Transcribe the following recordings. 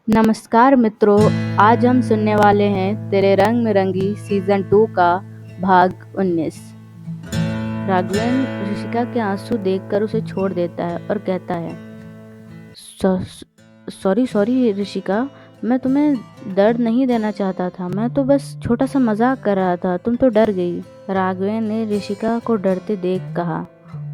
नमस्कार मित्रों, आज हम सुनने वाले हैं तेरे रंग में रंगी सीजन 2 का भाग 19। राघवेन ऋषिका के आंसू देखकर उसे छोड़ देता है और कहता है, सॉरी सॉरी ऋषिका, मैं तुम्हें दर्द नहीं देना चाहता था। मैं तो बस छोटा सा मजाक कर रहा था, तुम तो डर गई। राघवेन ने ऋषिका को डरते देख कहा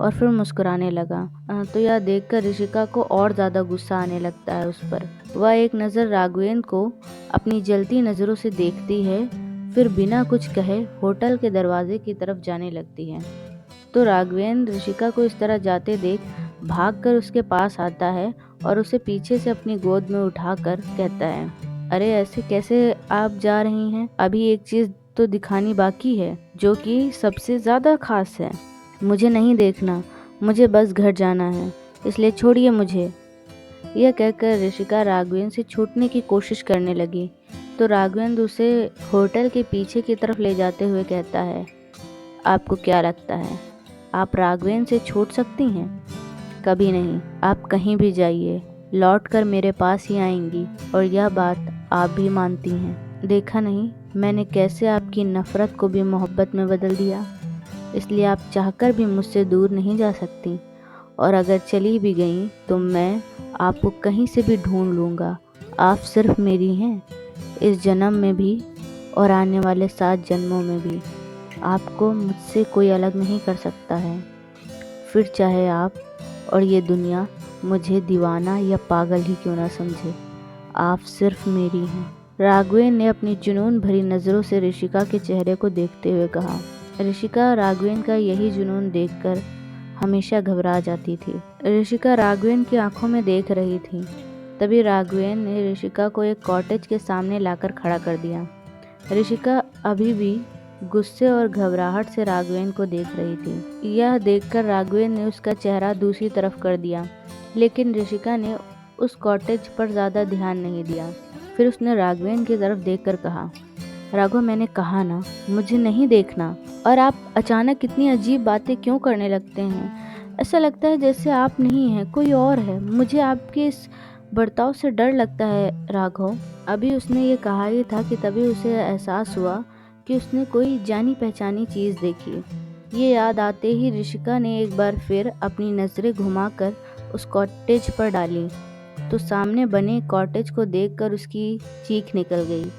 और फिर मुस्कुराने लगा। तो यह देखकर ऋषिका को और ज्यादा गुस्सा आने लगता है उस पर। वह एक नज़र राघवेन को अपनी जलती नज़रों से देखती है, फिर बिना कुछ कहे होटल के दरवाजे की तरफ जाने लगती है। तो राघवेन ऋषिका को इस तरह जाते देख भागकर उसके पास आता है और उसे पीछे से अपनी गोद में उठाकर कहता है, अरे ऐसे कैसे आप जा रही हैं? अभी एक चीज तो दिखानी बाकी है, जो कि सबसे ज्यादा खास है। मुझे नहीं देखना, मुझे बस घर जाना है, इसलिए छोड़िए मुझे। यह कहकर ऋषिका राघवेंद्र से छूटने की कोशिश करने लगी, तो राघवेंद्र उसे होटल के पीछे की तरफ ले जाते हुए कहता है, आपको क्या लगता है आप राघवेंद्र से छूट सकती हैं? कभी नहीं। आप कहीं भी जाइए, लौट कर मेरे पास ही आएंगी, और यह बात आप भी मानती हैं। देखा नहीं मैंने कैसे आपकी नफरत को भी मोहब्बत में बदल दिया। इसलिए आप चाहकर भी मुझसे दूर नहीं जा सकती, और अगर चली भी गई तो मैं आपको कहीं से भी ढूंढ लूँगा। आप सिर्फ मेरी हैं, इस जन्म में भी और आने वाले 7 जन्मों में भी। आपको मुझसे कोई अलग नहीं कर सकता है, फिर चाहे आप और ये दुनिया मुझे दीवाना या पागल ही क्यों ना समझे। आप सिर्फ मेरी हैं। राघवेन ने अपनी जुनून भरी नज़रों से ऋषिका के चेहरे को देखते हुए कहा। ऋषिका राघवेन का यही जुनून देखकर हमेशा घबरा जाती थी। ऋषिका राघवेन की आंखों में देख रही थी। तभी राघवेन ने ऋषिका को एक कॉटेज के सामने लाकर खड़ा कर दिया। ऋषिका अभी भी गुस्से और घबराहट से राघवेन को देख रही थी। यह देखकर राघवेन ने उसका चेहरा दूसरी तरफ कर दिया, लेकिन ऋषिका ने उस कॉटेज पर ज्यादा ध्यान नहीं दिया। फिर उसने राघवेन की तरफ देखकर कहा, राघव, मैंने कहा ना मुझे नहीं देखना। और आप अचानक इतनी अजीब बातें क्यों करने लगते हैं? ऐसा लगता है जैसे आप नहीं हैं, कोई और है। मुझे आपके इस बर्ताव से डर लगता है राघव। अभी उसने ये कहा ही था कि तभी उसे एहसास हुआ कि उसने कोई जानी पहचानी चीज देखी। ये याद आते ही ऋषिका ने एक बार फिर अपनी नजरें घुमाकर उस कॉटेज पर डाली, तो सामने बने कॉटेज को देखकर उसकी चीख निकल गई।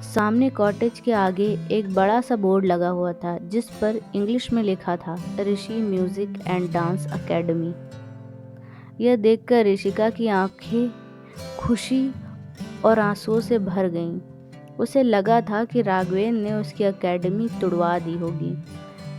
सामने कॉटेज के आगे एक बड़ा सा बोर्ड लगा हुआ था, जिस पर इंग्लिश में लिखा था, ऋषि म्यूजिक एंड डांस अकेडमी। यह देखकर ऋषिका की आंखें खुशी और आंसुओं से भर गईं। उसे लगा था कि राघवेन ने उसकी एकेडमी तुड़वा दी होगी,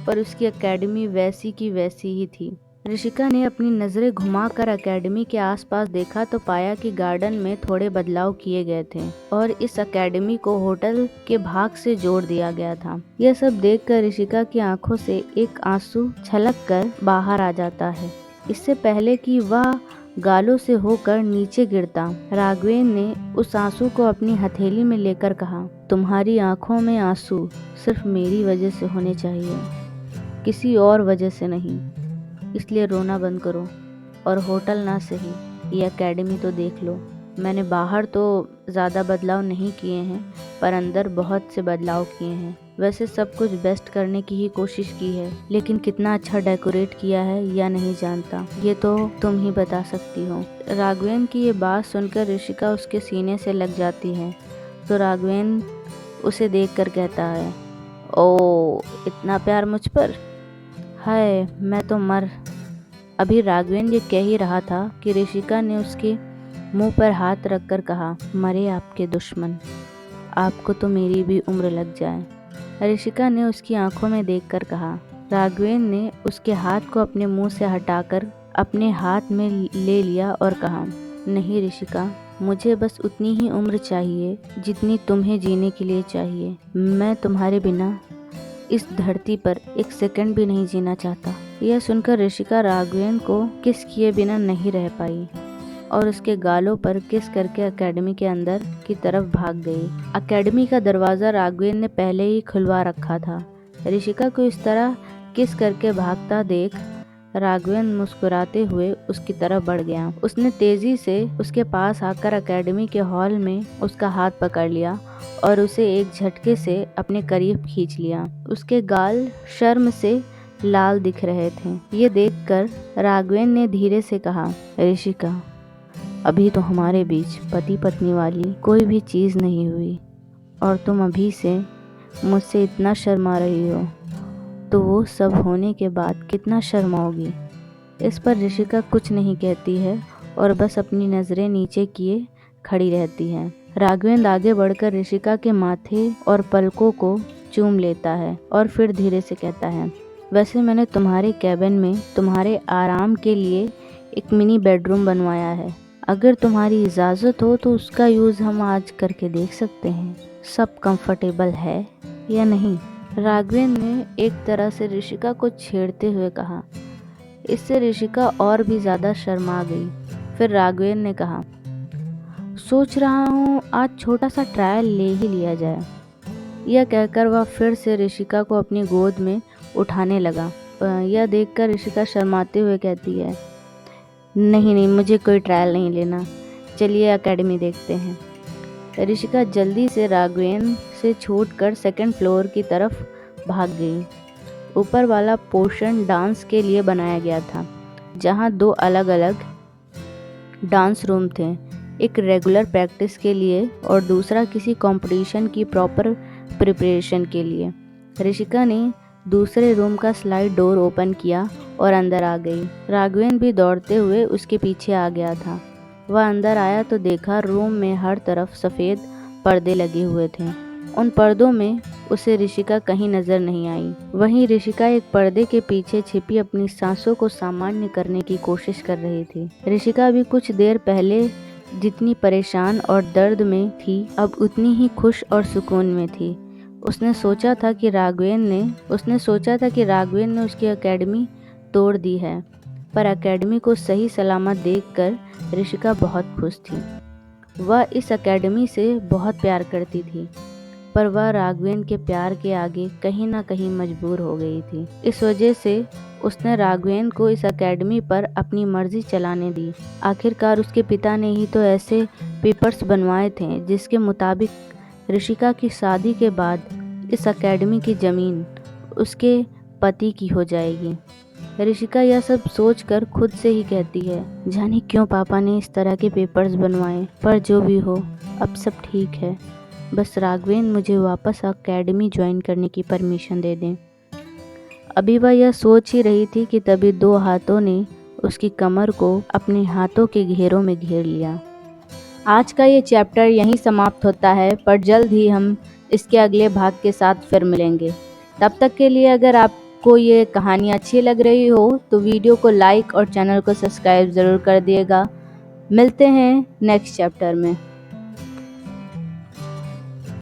पर उसकी एकेडमी वैसी की वैसी ही थी। ऋषिका ने अपनी नज़रें घुमाकर एकेडमी के आसपास देखा तो पाया कि गार्डन में थोड़े बदलाव किए गए थे और इस एकेडमी को होटल के भाग से जोड़ दिया गया था। यह सब देखकर ऋषिका की आंखों से एक आंसू छलक कर बाहर आ जाता है। इससे पहले कि वह गालों से होकर नीचे गिरता, राघवेन ने उस आंसू को अपनी हथेली में लेकर कहा, तुम्हारी आंखों में आंसू सिर्फ मेरी वजह से होने चाहिए, किसी और वजह से नहीं। इसलिए रोना बंद करो और होटल ना सही, ये एकेडमी तो देख लो। मैंने बाहर तो ज़्यादा बदलाव नहीं किए हैं, पर अंदर बहुत से बदलाव किए हैं। वैसे सब कुछ बेस्ट करने की ही कोशिश की है, लेकिन कितना अच्छा डेकोरेट किया है या नहीं जानता, ये तो तुम ही बता सकती हो। राघवेन की ये बात सुनकर ऋषिका उसके सीने से लग जाती है, तो राघवेन उसे देखकर कहता है, ओ इतना प्यार मुझ पर, हाय मैं तो मर। अभी राघवेन ये कह ही रहा था कि ऋषिका ने उसके मुंह पर हाथ रखकर कहा, मरे आपके दुश्मन, आपको तो मेरी भी उम्र लग जाए। ऋषिका ने उसकी आंखों में देखकर कहा। राघवेन ने उसके हाथ को अपने मुंह से हटाकर अपने हाथ में ले लिया और कहा, नहीं ऋषिका, मुझे बस उतनी ही उम्र चाहिए जितनी तुम्हें जीने के लिए चाहिए। मैं तुम्हारे बिना इस धरती पर एक सेकंड भी नहीं जीना चाहता। यह सुनकर ऋषिका राघवेन को किस किए बिना नहीं रह पाई और उसके गालों पर किस करके एकेडमी के अंदर की तरफ भाग गई। एकेडमी का दरवाजा राघवेन ने पहले ही खुलवा रखा था। ऋषिका को इस तरह किस करके भागता देख राघवेंद्र मुस्कुराते हुए उसकी तरफ बढ़ गया। उसने तेजी से उसके पास आकर अकेडमी के हॉल में उसका हाथ पकड़ लिया और उसे एक झटके से अपने करीब खींच लिया। उसके गाल शर्म से लाल दिख रहे थे। ये देखकर राघवेंद्र ने धीरे से कहा, ऋषिका, अभी तो हमारे बीच पति पत्नी वाली कोई भी चीज़ नहीं हुई और तुम अभी से मुझसे इतना शर्मा रही हो, तो वो सब होने के बाद कितना शर्माओगी। इस पर ऋषिका कुछ नहीं कहती है और बस अपनी नज़रें नीचे किए खड़ी रहती है। राघवेंद्र आगे बढ़कर ऋषिका के माथे और पलकों को चूम लेता है और फिर धीरे से कहता है, वैसे मैंने तुम्हारे कैबिन में तुम्हारे आराम के लिए एक मिनी बेडरूम बनवाया है। अगर तुम्हारी इजाज़त हो तो उसका यूज़ हम आज करके देख सकते हैं। सब कंफर्टेबल है या नहीं? राघवेंद्र ने एक तरह से ऋषिका को छेड़ते हुए कहा। इससे ऋषिका और भी ज़्यादा शर्मा गई। फिर राघवेंद्र ने कहा, सोच रहा हूँ आज छोटा सा ट्रायल ले ही लिया जाए। यह कहकर वह फिर से ऋषिका को अपनी गोद में उठाने लगा। यह देखकर ऋषिका शर्माते हुए कहती है, नहीं, मुझे कोई ट्रायल नहीं लेना, चलिए एकेडमी देखते हैं। ऋषिका जल्दी से राघवेंद्र से छूटकर सेकंड फ्लोर की तरफ भाग गई। ऊपर वाला पोर्शन डांस के लिए बनाया गया था, जहां 2 अलग अलग डांस रूम थे, एक रेगुलर प्रैक्टिस के लिए और दूसरा किसी कंपटीशन की प्रॉपर प्रिपरेशन के लिए। ऋषिका ने दूसरे रूम का स्लाइड डोर ओपन किया और अंदर आ गई। राघवेंद्र भी दौड़ते हुए उसके पीछे आ गया था। वह अंदर आया तो देखा रूम में हर तरफ सफ़ेद पर्दे लगे हुए थे। उन पर्दों में उसे ऋषिका कहीं नजर नहीं आई। वहीं ऋषिका एक पर्दे के पीछे छिपी अपनी सांसों को सामान्य करने की कोशिश कर रही थी। ऋषिका अभी कुछ देर पहले जितनी परेशान और दर्द में थी, अब उतनी ही खुश और सुकून में थी। उसने सोचा था कि राघवेंद्र ने उसकी एकेडमी तोड़ दी है, पर एकेडमी को सही सलामत देखकर ऋषिका बहुत खुश थी। वह इस एकेडमी से बहुत प्यार करती थी, पर वह राघवेंद्र के प्यार के आगे कहीं ना कहीं मजबूर हो गई थी। इस वजह से उसने राघवेंद्र को इस एकेडमी पर अपनी मर्जी चलाने दी। आखिरकार उसके पिता ने ही तो ऐसे पेपर्स बनवाए थे जिसके मुताबिक ऋषिका की शादी के बाद इस एकेडमी की ज़मीन उसके पति की हो जाएगी। ऋषिका यह सब सोचकर खुद से ही कहती है, जाने क्यों पापा ने इस तरह के पेपर्स बनवाए, पर जो भी हो अब सब ठीक है। बस राघवेंद्र मुझे वापस एकेडमी ज्वाइन करने की परमिशन दे दें। अभी वह यह सोच ही रही थी कि तभी 2 हाथों ने उसकी कमर को अपने हाथों के घेरों में घेर लिया। आज का ये चैप्टर यहीं समाप्त होता है, पर जल्द ही हम इसके अगले भाग के साथ फिर मिलेंगे। तब तक के लिए अगर आपको ये कहानी अच्छी लग रही हो तो वीडियो को लाइक और चैनल को सब्सक्राइब ज़रूर कर दिएगा। मिलते हैं नेक्स्ट चैप्टर में।